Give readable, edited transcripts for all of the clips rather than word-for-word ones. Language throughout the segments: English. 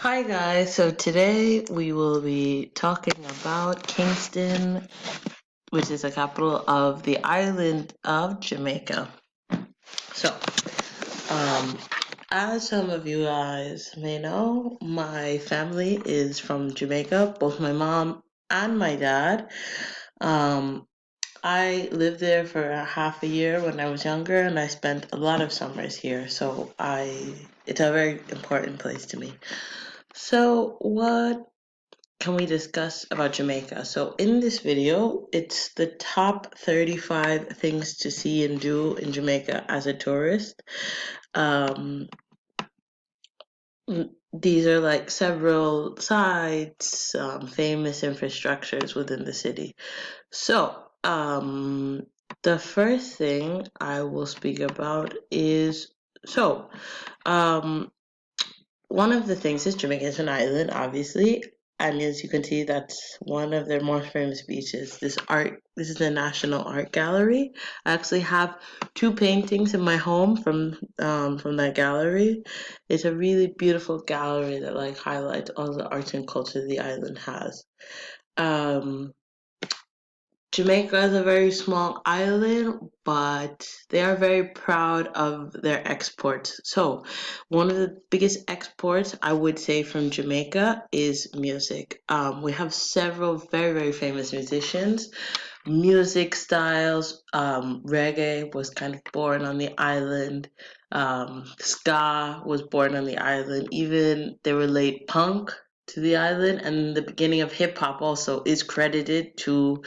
Hi guys, so today we will be talking about Kingston, which is the capital of the island of Jamaica. So, um, as some of you guys may know, my family is from Jamaica, both my mom and my dad. Um, I lived there for a half a year when I was younger, and I spent a lot of summers here, so it's a very important place to me. So, what can we discuss about Jamaica? So in this video, it's the top 35 things to see and do in Jamaica as a tourist. Um, these are like several sites, famous infrastructures within the city. So, the first thing I will speak about is so, um, one of the things is Jamaica is an island, obviously, and as you can see, that's one of their most famous beaches. This is the National Art Gallery. I actually have two paintings in my home from that gallery. It's a really beautiful gallery that like highlights all the arts and culture the island has. Um, Jamaica is a very small island, but they are very proud of their exports. So, one of the biggest exports I would say from Jamaica is music. We have several very, very famous musicians. Music styles, reggae was kind of born on the island. Ska was born on the island. Even they relate punk to the island, and the beginning of hip hop also is credited to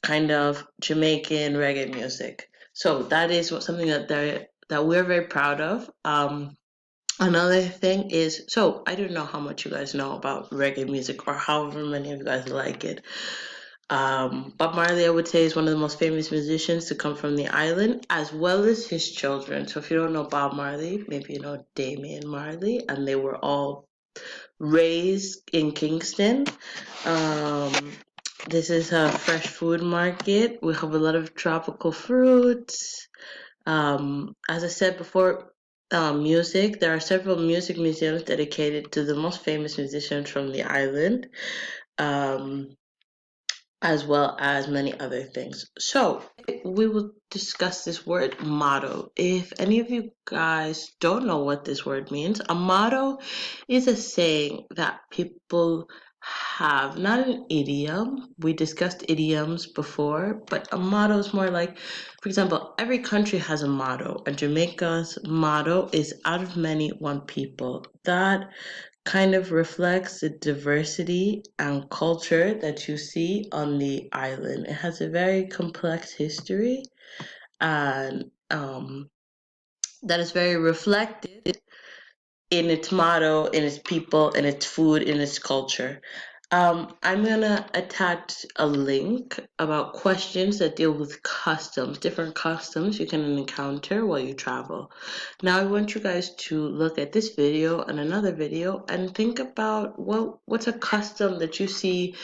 kind of Jamaican reggae music. So that is something that we're very proud of. Another thing is, so I don't know how much you guys know about reggae music or however many of you guys like it. Bob Marley, I would say, is one of the most famous musicians to come from the island, as well as his children. So if you don't know Bob Marley, maybe you know Damian Marley, and they were all raised in Kingston. Um, this is a fresh food market. We have a lot of tropical fruits. As I said before, music. There are several music museums dedicated to the most famous musicians from the island, um, as well as many other things. So, we will discuss this word motto. If any of you guys don't know what this word means, a motto is a saying that people have, not an idiom. We discussed idioms before, but a motto is more like, for example, every country has a motto, and Jamaica's motto is out of many, one people. That kind of reflects the diversity and culture that you see on the island. It has a very complex history, and that is very reflected in its motto, in its people, in its food, in its culture. I'm gonna attach a link about questions that deal with customs, different customs you can encounter while you travel. Now I want you guys to look at this video and another video and think about what's a custom that you see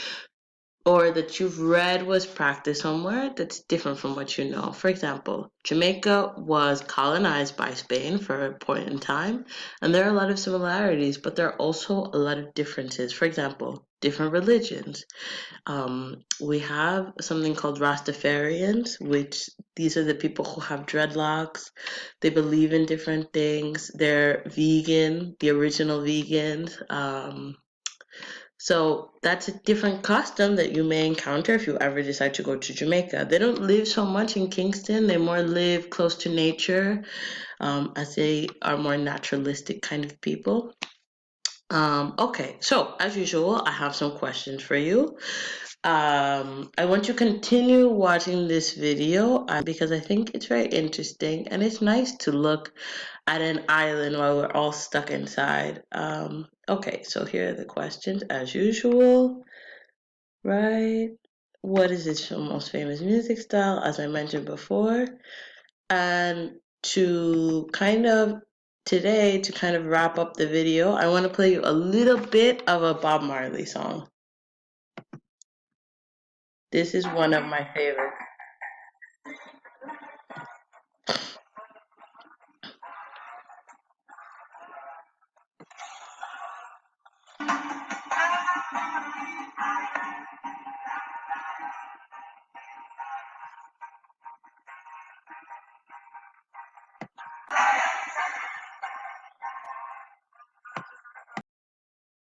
or that you've read was practiced somewhere that's different from what you know. For example, Jamaica was colonized by Spain for a point in time, and there are a lot of similarities, but there are also a lot of differences. For example, different religions. We have something called Rastafarians, which these are the people who have dreadlocks. They believe in different things. They're vegan, the original vegans. So that's a different custom that you may encounter if you ever decide to go to Jamaica. They don't live so much in Kingston. They more live close to nature, as they are more naturalistic kind of people. Okay, so as usual, I have some questions for you. I want you to continue watching this video because I think it's very interesting and it's nice to look at an island while we're all stuck inside. Okay, so here are the questions as usual, right? What is its most famous music style, as I mentioned before? And to kind of wrap up the video, I want to play you a little bit of a Bob Marley song. This is one of my favorites.